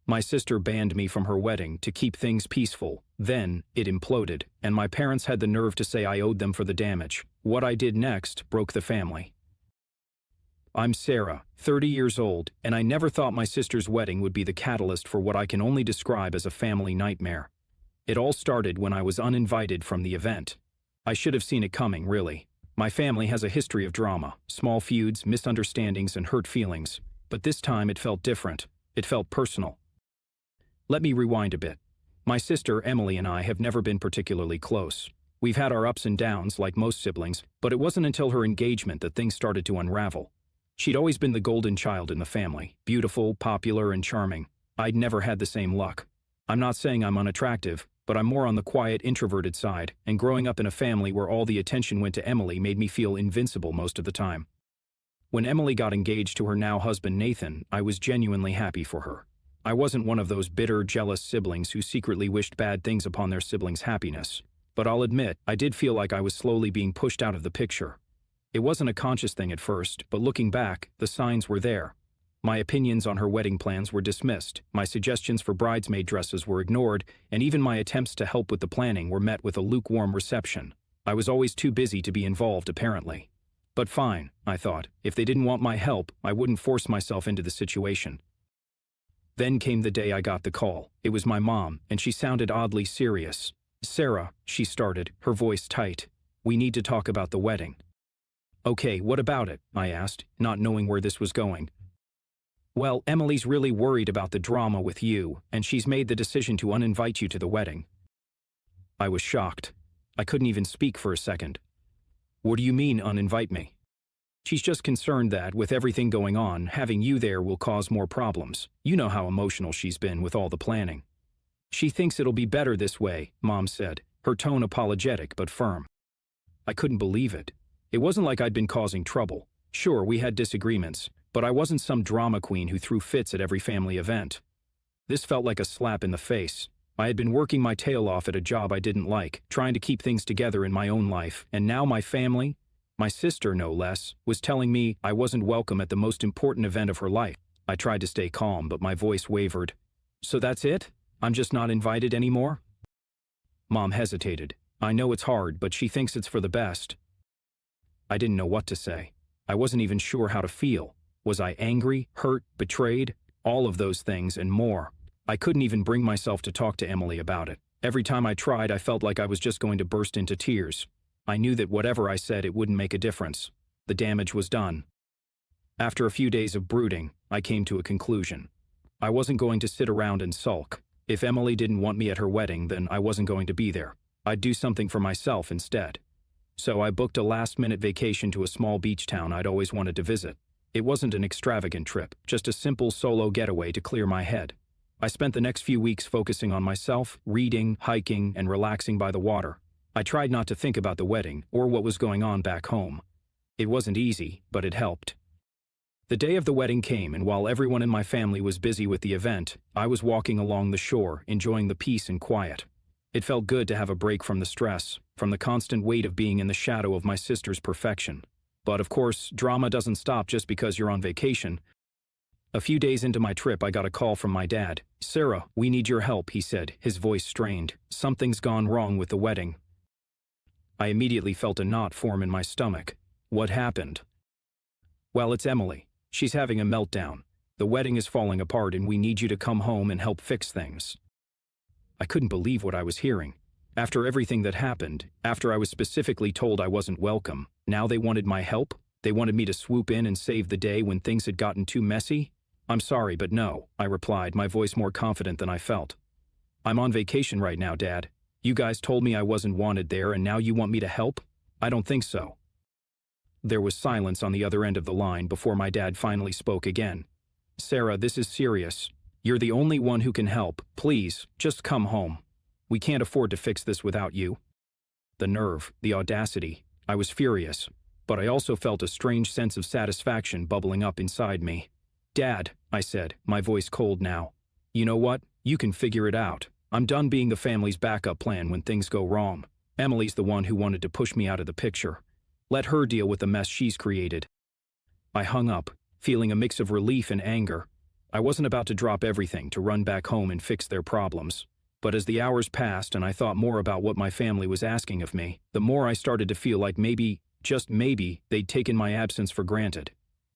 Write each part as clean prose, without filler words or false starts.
My sister banned me from her wedding to keep things peaceful. Then, it imploded, and my parents had the nerve to say I owed them for the damage. What I did next broke the family. I'm Sarah, 30 years old, and I never thought my sister's wedding would be the catalyst for what I can only describe as a family nightmare. It all started when I was uninvited from the event. I should have seen it coming, really. My family has a history of drama, small feuds, misunderstandings, and hurt feelings. But this time it felt different. It felt personal. Let me rewind a bit. My sister, Emily, and I have never been particularly close. We've had our ups and downs, like most siblings, but it wasn't until her engagement that things started to unravel. She'd always been the golden child in the family, beautiful, popular, and charming. I'd never had the same luck. I'm not saying I'm unattractive, but I'm more on the quiet, introverted side, and growing up in a family where all the attention went to Emily made me feel invincible most of the time. When Emily got engaged to her now husband Nathan, I was genuinely happy for her. I wasn't one of those bitter, jealous siblings who secretly wished bad things upon their siblings' happiness. But I'll admit, I did feel like I was slowly being pushed out of the picture. It wasn't a conscious thing at first, but looking back, the signs were there. My opinions on her wedding plans were dismissed, my suggestions for bridesmaid dresses were ignored, and even my attempts to help with the planning were met with a lukewarm reception. I was always too busy to be involved, apparently. But fine, I thought. If they didn't want my help, I wouldn't force myself into the situation. Then came the day I got the call. It was my mom, and she sounded oddly serious. "Sarah," she started, her voice tight. "We need to talk about the wedding." "Okay, what about it?" I asked, not knowing where this was going. "Well, Emily's really worried about the drama with you, and she's made the decision to uninvite you to the wedding." I was shocked. I couldn't even speak for a second. "What do you mean, uninvite me?" "She's just concerned that, with everything going on, having you there will cause more problems. You know how emotional she's been with all the planning." "She thinks it'll be better this way," Mom said, her tone apologetic but firm. I couldn't believe it. It wasn't like I'd been causing trouble. Sure, we had disagreements, but I wasn't some drama queen who threw fits at every family event. This felt like a slap in the face. I had been working my tail off at a job I didn't like, trying to keep things together in my own life, and now my family, my sister no less, was telling me I wasn't welcome at the most important event of her life. I tried to stay calm, but my voice wavered. "So that's it? I'm just not invited anymore?" Mom hesitated. "I know it's hard, but she thinks it's for the best." I didn't know what to say. I wasn't even sure how to feel. Was I angry, hurt, betrayed? All of those things and more. I couldn't even bring myself to talk to Emily about it. Every time I tried, I felt like I was just going to burst into tears. I knew that whatever I said, it wouldn't make a difference. The damage was done. After a few days of brooding, I came to a conclusion. I wasn't going to sit around and sulk. If Emily didn't want me at her wedding, then I wasn't going to be there. I'd do something for myself instead. So I booked a last-minute vacation to a small beach town I'd always wanted to visit. It wasn't an extravagant trip, just a simple solo getaway to clear my head. I spent the next few weeks focusing on myself, reading, hiking, and relaxing by the water. I tried not to think about the wedding or what was going on back home. It wasn't easy, but it helped. The day of the wedding came, and while everyone in my family was busy with the event, I was walking along the shore, enjoying the peace and quiet. It felt good to have a break from the stress, from the constant weight of being in the shadow of my sister's perfection. But of course, drama doesn't stop just because you're on vacation. A few days into my trip, I got a call from my dad. "Sarah, we need your help," he said, his voice strained. "Something's gone wrong with the wedding." I immediately felt a knot form in my stomach. What happened? "Well, it's Emily. She's having a meltdown. The wedding is falling apart and we need you to come home and help fix things." I couldn't believe what I was hearing. After everything that happened, after I was specifically told I wasn't welcome, now they wanted my help? They wanted me to swoop in and save the day when things had gotten too messy? "I'm sorry, but no," I replied, my voice more confident than I felt. "I'm on vacation right now, Dad. You guys told me I wasn't wanted there and now you want me to help? I don't think so." There was silence on the other end of the line before my dad finally spoke again. "Sarah, this is serious. You're the only one who can help. Please, just come home. We can't afford to fix this without you." The nerve, the audacity. I was furious, but I also felt a strange sense of satisfaction bubbling up inside me. "Dad," I said, my voice cold now. "You know what? You can figure it out. I'm done being the family's backup plan when things go wrong. Emily's the one who wanted to push me out of the picture. Let her deal with the mess she's created." I hung up, feeling a mix of relief and anger. I wasn't about to drop everything to run back home and fix their problems. But as the hours passed and I thought more about what my family was asking of me, the more I started to feel like maybe, just maybe, they'd taken my absence for granted.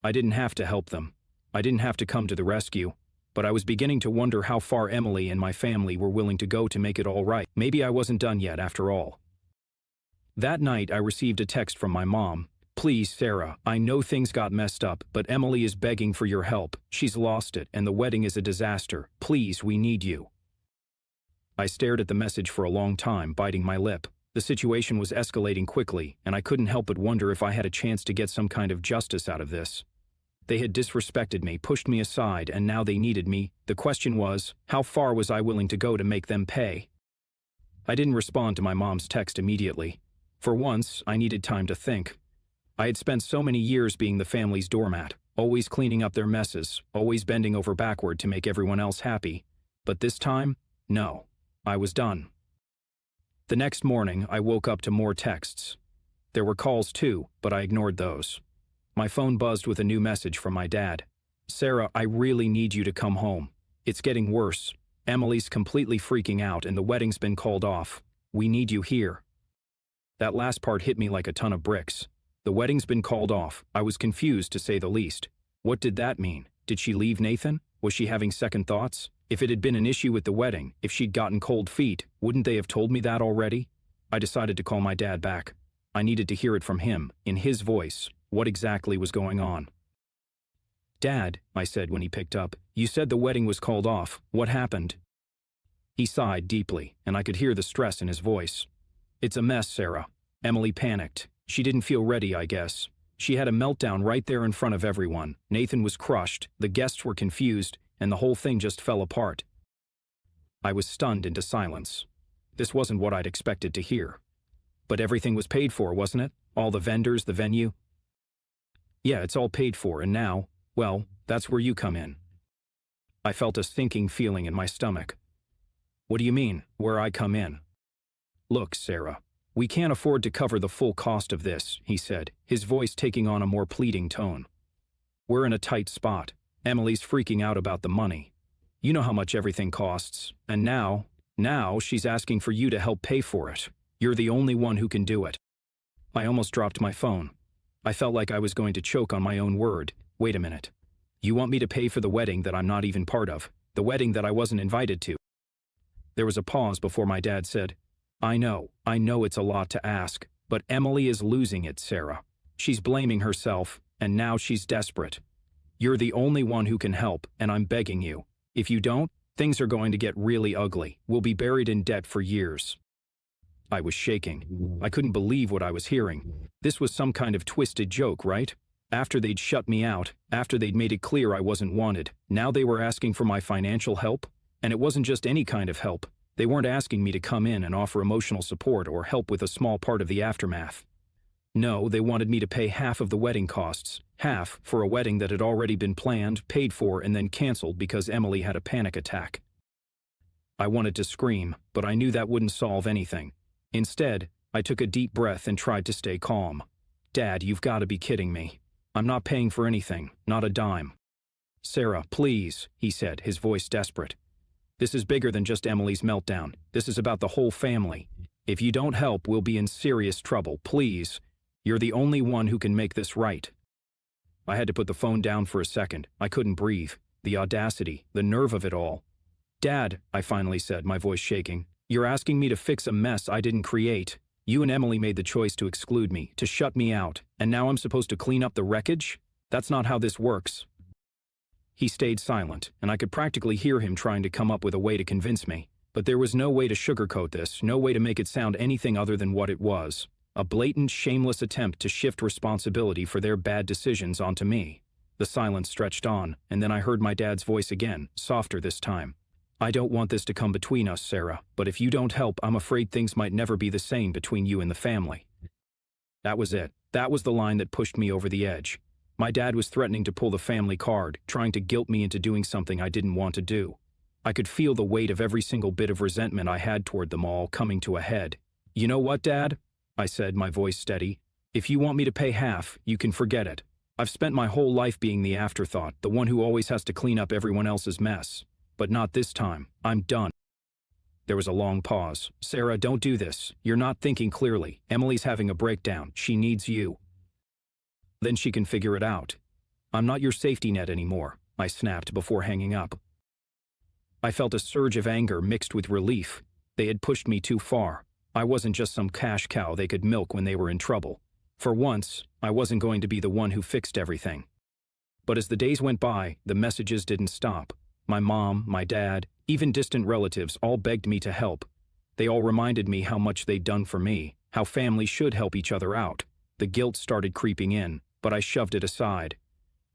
I didn't have to help them. I didn't have to come to the rescue. But I was beginning to wonder how far Emily and my family were willing to go to make it all right. Maybe I wasn't done yet after all. That night I received a text from my mom. "Please, Sarah, I know things got messed up, but Emily is begging for your help. She's lost it, and the wedding is a disaster. Please, we need you." I stared at the message for a long time, biting my lip. The situation was escalating quickly, and I couldn't help but wonder if I had a chance to get some kind of justice out of this. They had disrespected me, pushed me aside, and now they needed me. The question was, how far was I willing to go to make them pay? I didn't respond to my mom's text immediately. For once, I needed time to think. I had spent so many years being the family's doormat, always cleaning up their messes, always bending over backward to make everyone else happy. But this time, no. I was done. The next morning, I woke up to more texts. There were calls too, but I ignored those. My phone buzzed with a new message from my dad. "Sarah, I really need you to come home. It's getting worse. Emily's completely freaking out and the wedding's been called off. We need you here." That last part hit me like a ton of bricks. The wedding's been called off. I was confused, to say the least. What did that mean? Did she leave Nathan? Was she having second thoughts? If it had been an issue with the wedding, if she'd gotten cold feet, wouldn't they have told me that already? I decided to call my dad back. I needed to hear it from him, in his voice, what exactly was going on. "Dad," I said when he picked up, "you said the wedding was called off. What happened?" He sighed deeply, and I could hear the stress in his voice. "It's a mess, Sarah." Emily panicked. She didn't feel ready, I guess. She had a meltdown right there in front of everyone. Nathan was crushed, the guests were confused, and the whole thing just fell apart. I was stunned into silence. This wasn't what I'd expected to hear. But everything was paid for, wasn't it? All the vendors, the venue? "Yeah, it's all paid for, and now, well, that's where you come in." I felt a sinking feeling in my stomach. "What do you mean, where I come in?" "Look, Sarah, we can't afford to cover the full cost of this," he said, his voice taking on a more pleading tone. "We're in a tight spot. Emily's freaking out about the money. You know how much everything costs, and now she's asking for you to help pay for it. You're the only one who can do it." I almost dropped my phone. I felt like I was going to choke on my own word. Wait a minute. You want me to pay for the wedding that I'm not even part of, the wedding that I wasn't invited to? There was a pause before my dad said, I know it's a lot to ask, but Emily is losing it, Sarah. She's blaming herself, and now she's desperate. You're the only one who can help, and I'm begging you. If you don't, things are going to get really ugly. We'll be buried in debt for years." I was shaking. I couldn't believe what I was hearing. This was some kind of twisted joke, right? After they'd shut me out, after they'd made it clear I wasn't wanted, now they were asking for my financial help? And it wasn't just any kind of help. They weren't asking me to come in and offer emotional support or help with a small part of the aftermath. No, they wanted me to pay half of the wedding costs. Half for a wedding that had already been planned, paid for, and then canceled because Emily had a panic attack. I wanted to scream, but I knew that wouldn't solve anything. Instead, I took a deep breath and tried to stay calm. "Dad, you've got to be kidding me. I'm not paying for anything, not a dime." "Sarah, please," he said, his voice desperate. "This is bigger than just Emily's meltdown. This is about the whole family. If you don't help, we'll be in serious trouble. Please. You're the only one who can make this right." I had to put the phone down for a second. I couldn't breathe. The audacity, the nerve of it all. "Dad," I finally said, my voice shaking, "you're asking me to fix a mess I didn't create. You and Emily made the choice to exclude me, to shut me out, and now I'm supposed to clean up the wreckage? That's not how this works." He stayed silent, and I could practically hear him trying to come up with a way to convince me. But there was no way to sugarcoat this, no way to make it sound anything other than what it was. A blatant, shameless attempt to shift responsibility for their bad decisions onto me. The silence stretched on, and then I heard my dad's voice again, softer this time. "I don't want this to come between us, Sarah, but if you don't help, I'm afraid things might never be the same between you and the family." That was it. That was the line that pushed me over the edge. My dad was threatening to pull the family card, trying to guilt me into doing something I didn't want to do. I could feel the weight of every single bit of resentment I had toward them all coming to a head. "You know what, Dad?" I said, my voice steady. "If you want me to pay half, you can forget it. I've spent my whole life being the afterthought, the one who always has to clean up everyone else's mess. But not this time. I'm done. There was a long pause. Sarah, don't do this. You're not thinking clearly. Emily's having a breakdown. She needs you. Then she can figure it out. I'm not your safety net anymore, I snapped before hanging up. I felt a surge of anger mixed with relief. They had pushed me too far. I wasn't just some cash cow they could milk when they were in trouble. For once, I wasn't going to be the one who fixed everything. But as the days went by, the messages didn't stop. My mom, my dad, even distant relatives all begged me to help. They all reminded me how much they'd done for me, how families should help each other out. The guilt started creeping in, but I shoved it aside.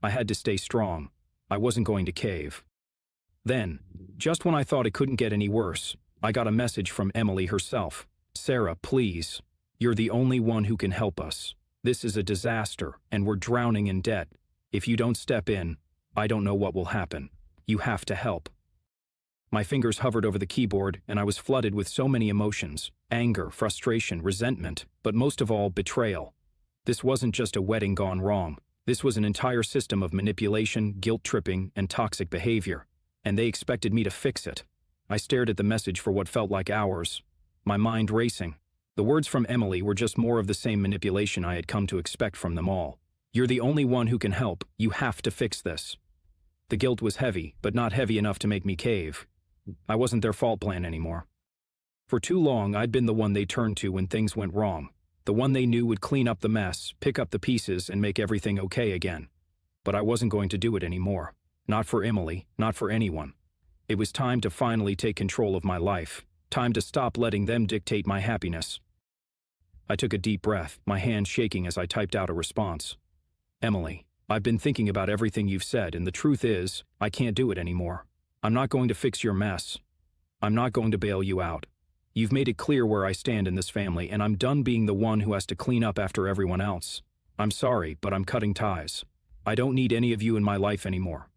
I had to stay strong. I wasn't going to cave. Then, just when I thought it couldn't get any worse, I got a message from Emily herself. Sarah, please. You're the only one who can help us. This is a disaster, and we're drowning in debt. If you don't step in, I don't know what will happen. You have to help. My fingers hovered over the keyboard, and I was flooded with so many emotions: anger, frustration, resentment, but most of all, betrayal. This wasn't just a wedding gone wrong. This was an entire system of manipulation, guilt-tripping, and toxic behavior, and they expected me to fix it. I stared at the message for what felt like hours, my mind racing. The words from Emily were just more of the same manipulation I had come to expect from them all. You're the only one who can help. You have to fix this. The guilt was heavy, but not heavy enough to make me cave. I wasn't their fault plan anymore. For too long, I'd been the one they turned to when things went wrong. The one they knew would clean up the mess, pick up the pieces, and make everything okay again. But I wasn't going to do it anymore. Not for Emily, not for anyone. It was time to finally take control of my life. Time to stop letting them dictate my happiness. I took a deep breath, my hand shaking as I typed out a response. Emily, I've been thinking about everything you've said, and the truth is, I can't do it anymore. I'm not going to fix your mess. I'm not going to bail you out. You've made it clear where I stand in this family, and I'm done being the one who has to clean up after everyone else. I'm sorry, but I'm cutting ties. I don't need any of you in my life anymore.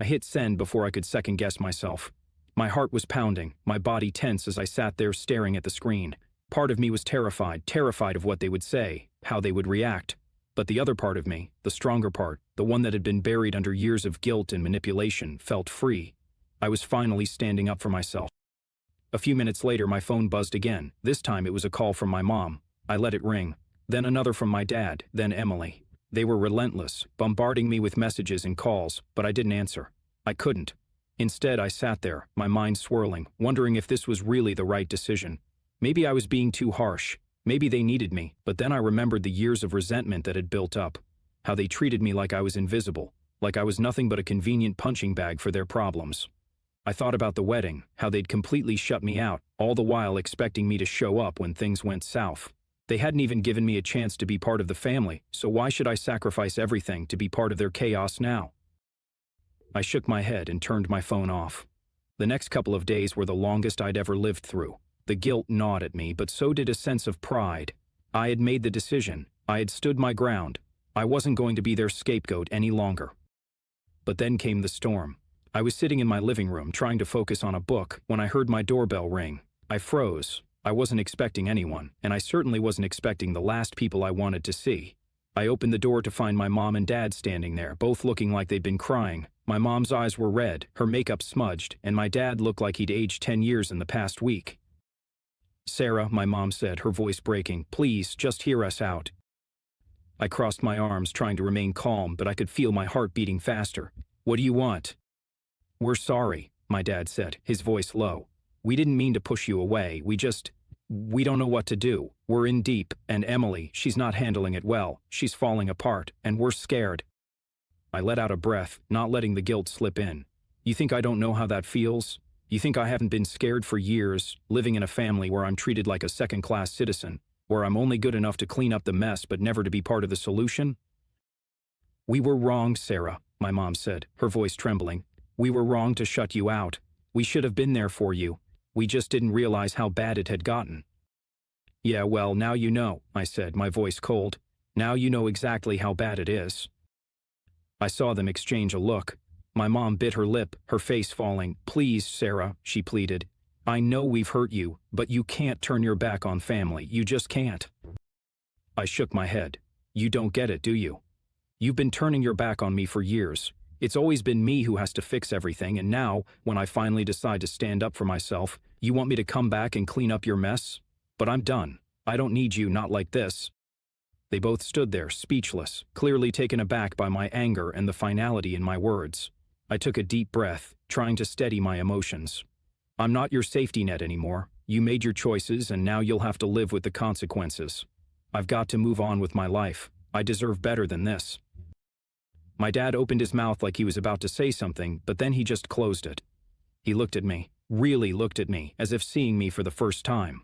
I hit send before I could second-guess myself. My heart was pounding, my body tense as I sat there staring at the screen. Part of me was terrified of what they would say, how they would react. But the other part of me, the stronger part, the one that had been buried under years of guilt and manipulation, felt free. I was finally standing up for myself. A few minutes later, my phone buzzed again. This time it was a call from my mom. I let it ring. Then another from my dad, then Emily. They were relentless, bombarding me with messages and calls, but I didn't answer. I couldn't. Instead, I sat there, my mind swirling, wondering if this was really the right decision. Maybe I was being too harsh. Maybe they needed me, but then I remembered the years of resentment that had built up. How they treated me like I was invisible, like I was nothing but a convenient punching bag for their problems. I thought about the wedding, how they'd completely shut me out, all the while expecting me to show up when things went south. They hadn't even given me a chance to be part of the family, so why should I sacrifice everything to be part of their chaos now? I shook my head and turned my phone off. The next couple of days were the longest I'd ever lived through. The guilt gnawed at me, but so did a sense of pride. I had made the decision. I had stood my ground. I wasn't going to be their scapegoat any longer. But then came the storm. I was sitting in my living room trying to focus on a book when I heard my doorbell ring. I froze. I wasn't expecting anyone, and I certainly wasn't expecting the last people I wanted to see. I opened the door to find my mom and dad standing there, both looking like they'd been crying. My mom's eyes were red, her makeup smudged, and my dad looked like he'd aged 10 years in the past week. Sarah, my mom said, her voice breaking, please, just hear us out. I crossed my arms, trying to remain calm, but I could feel my heart beating faster. What do you want? We're sorry, my dad said, his voice low. We didn't mean to push you away, we don't know what to do. We're in deep, and Emily, she's not handling it well. She's falling apart, and we're scared. I let out a breath, not letting the guilt slip in. You think I don't know how that feels? You think I haven't been scared for years, living in a family where I'm treated like a second-class citizen, where I'm only good enough to clean up the mess but never to be part of the solution? We were wrong, Sarah, my mom said, her voice trembling. We were wrong to shut you out. We should have been there for you. We just didn't realize how bad it had gotten. Yeah, well, now you know, I said, my voice cold. Now you know exactly how bad it is. I saw them exchange a look. My mom bit her lip, her face falling. Please, Sarah, she pleaded. I know we've hurt you, but you can't turn your back on family. You just can't. I shook my head. You don't get it, do you? You've been turning your back on me for years. It's always been me who has to fix everything, and now, when I finally decide to stand up for myself, you want me to come back and clean up your mess? But I'm done. I don't need you, not like this." They both stood there, speechless, clearly taken aback by my anger and the finality in my words. I took a deep breath, trying to steady my emotions. "I'm not your safety net anymore. You made your choices, and now you'll have to live with the consequences. I've got to move on with my life. I deserve better than this." My dad opened his mouth like he was about to say something, but then he just closed it. He looked at me, really looked at me, as if seeing me for the first time.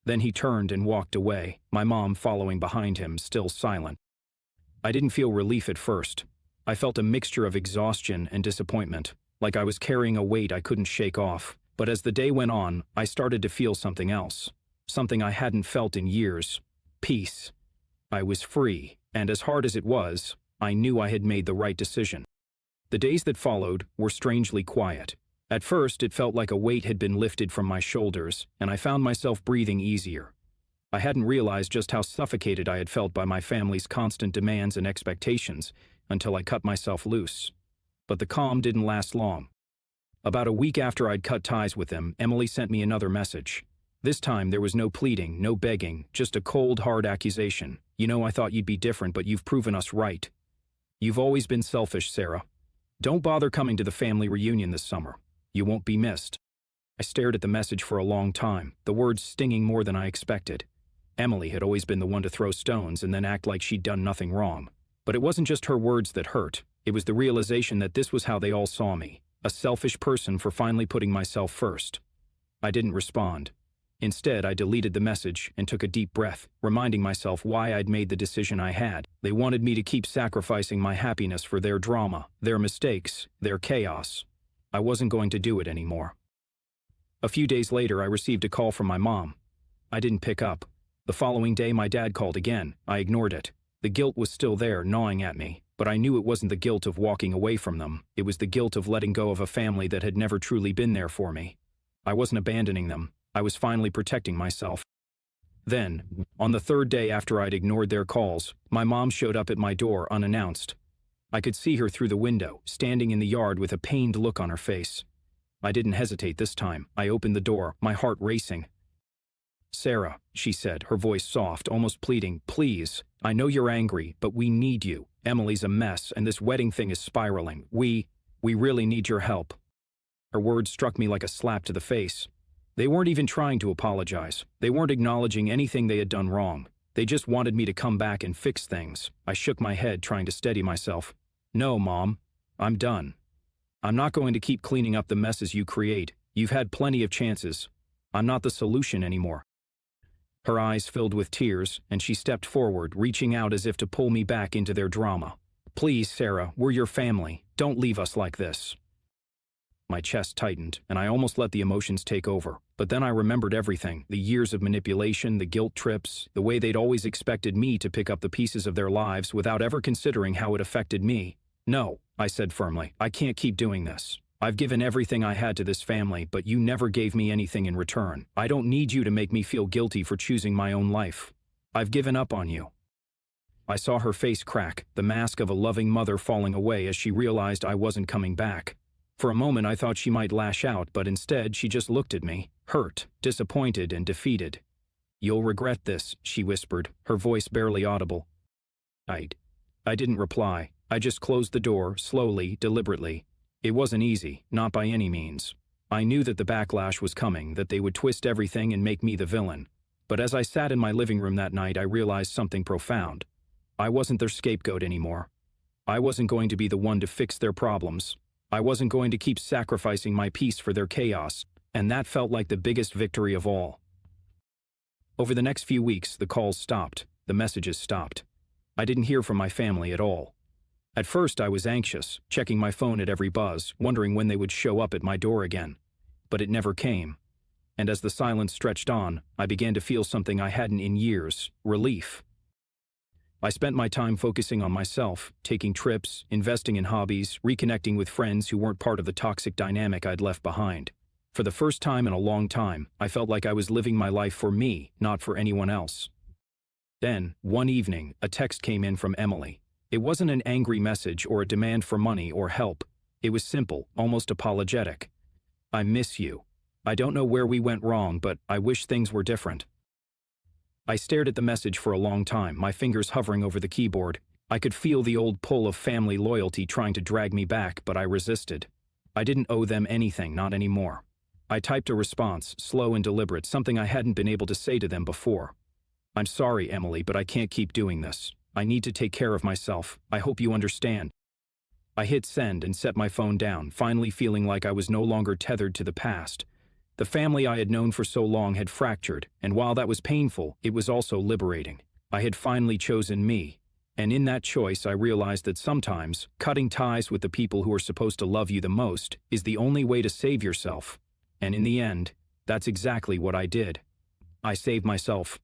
Then he turned and walked away, my mom following behind him, still silent. I didn't feel relief at first. I felt a mixture of exhaustion and disappointment, like I was carrying a weight I couldn't shake off. But as the day went on, I started to feel something else, something I hadn't felt in years: peace. I was free, and as hard as it was, I knew I had made the right decision. The days that followed were strangely quiet. At first, it felt like a weight had been lifted from my shoulders, and I found myself breathing easier. I hadn't realized just how suffocated I had felt by my family's constant demands and expectations until I cut myself loose. But the calm didn't last long. About a week after I'd cut ties with them, Emily sent me another message. This time there was no pleading, no begging, just a cold, hard accusation. "You know, I thought you'd be different, but you've proven us right. You've always been selfish, Sarah. Don't bother coming to the family reunion this summer. You won't be missed." I stared at the message for a long time, the words stinging more than I expected. Emily had always been the one to throw stones and then act like she'd done nothing wrong. But it wasn't just her words that hurt. It was the realization that this was how they all saw me, a selfish person for finally putting myself first. I didn't respond. Instead, I deleted the message and took a deep breath, reminding myself why I'd made the decision I had. They wanted me to keep sacrificing my happiness for their drama, their mistakes, their chaos. I wasn't going to do it anymore. A few days later, I received a call from my mom. I didn't pick up. The following day, my dad called again. I ignored it. The guilt was still there, gnawing at me, but I knew it wasn't the guilt of walking away from them. It was the guilt of letting go of a family that had never truly been there for me. I wasn't abandoning them. I was finally protecting myself. Then, on the third day after I'd ignored their calls, my mom showed up at my door unannounced. I could see her through the window, standing in the yard with a pained look on her face. I didn't hesitate this time. I opened the door, my heart racing. "Sarah," she said, her voice soft, almost pleading, "please, I know you're angry, but we need you. Emily's a mess, and this wedding thing is spiraling. We really need your help." Her words struck me like a slap to the face. They weren't even trying to apologize. They weren't acknowledging anything they had done wrong. They just wanted me to come back and fix things. I shook my head, trying to steady myself. "No, Mom. I'm done. I'm not going to keep cleaning up the messes you create. You've had plenty of chances. I'm not the solution anymore." Her eyes filled with tears, and she stepped forward, reaching out as if to pull me back into their drama. "Please, Sarah, we're your family. Don't leave us like this." My chest tightened, and I almost let the emotions take over. But then I remembered everything: the years of manipulation, the guilt trips, the way they'd always expected me to pick up the pieces of their lives without ever considering how it affected me. "No," I said firmly, "I can't keep doing this. I've given everything I had to this family, but you never gave me anything in return. I don't need you to make me feel guilty for choosing my own life. I've given up on you." I saw her face crack, the mask of a loving mother falling away as she realized I wasn't coming back. For a moment I thought she might lash out, but instead she just looked at me, hurt, disappointed, and defeated. "You'll regret this," she whispered, her voice barely audible. I didn't reply. I just closed the door, slowly, deliberately. It wasn't easy, not by any means. I knew that the backlash was coming, that they would twist everything and make me the villain. But as I sat in my living room that night, I realized something profound. I wasn't their scapegoat anymore. I wasn't going to be the one to fix their problems. I wasn't going to keep sacrificing my peace for their chaos, and that felt like the biggest victory of all. Over the next few weeks, the calls stopped, the messages stopped. I didn't hear from my family at all. At first, I was anxious, checking my phone at every buzz, wondering when they would show up at my door again. But it never came. And as the silence stretched on, I began to feel something I hadn't in years: relief. I spent my time focusing on myself, taking trips, investing in hobbies, reconnecting with friends who weren't part of the toxic dynamic I'd left behind. For the first time in a long time, I felt like I was living my life for me, not for anyone else. Then, one evening, a text came in from Emily. It wasn't an angry message or a demand for money or help. It was simple, almost apologetic. I miss you. I don't know where we went wrong, but I wish things were different. I stared at the message for a long time, my fingers hovering over the keyboard. I could feel the old pull of family loyalty trying to drag me back, but I resisted. I didn't owe them anything, not anymore. I typed a response, slow and deliberate, something I hadn't been able to say to them before. I'm sorry, Emily, but I can't keep doing this. I need to take care of myself. I hope you understand. I hit send and set my phone down, finally feeling like I was no longer tethered to the past. The family I had known for so long had fractured, and while that was painful, it was also liberating. I had finally chosen me. And in that choice, I realized that sometimes cutting ties with the people who are supposed to love you the most is the only way to save yourself. And in the end, that's exactly what I did. I saved myself.